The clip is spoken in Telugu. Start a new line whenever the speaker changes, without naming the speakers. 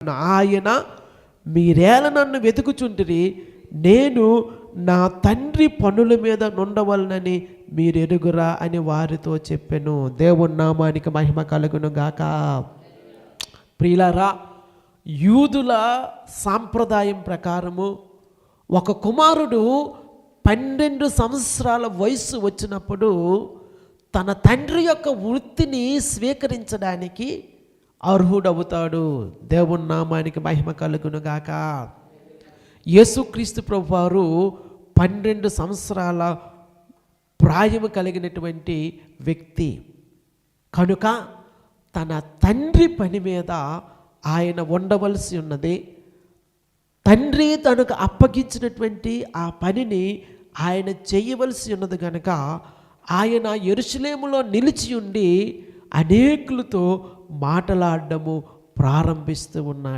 ఆయన మీరేల నన్ను వెతుకుచుంటిరి, నేను నా తండ్రి పనుల మీద నుండవలనని మీరు ఎరుగురా అని వారితో చెప్పెను. దేవుని నామానికి మహిమ కలుగును గాక. ప్రియులారా, యూదుల సాంప్రదాయం ప్రకారము ఒక కుమారుడు 12 సంవత్సరాల వయసు వచ్చినప్పుడు తన తండ్రి యొక్క వృత్తిని స్వీకరించడానికి అర్హుడవుతాడు. దేవుని నామానికి మహిమ కలుగును గాక. యేసుక్రీస్తు ప్రభువారు 12 సంవత్సరాల ప్రాయము కలిగినటువంటి వ్యక్తి కనుక తన తండ్రి పని మీద ఆయన ఉండవలసి ఉన్నది. తండ్రి తనకు అప్పగించినటువంటి ఆ పనిని ఆయన చేయవలసి ఉన్నది కనుక ఆయన యెరూషలేములో నిలిచి ఉండి అనేకులతో మాట్లాడడము ప్రారంభిస్తూ ఉన్నాడు.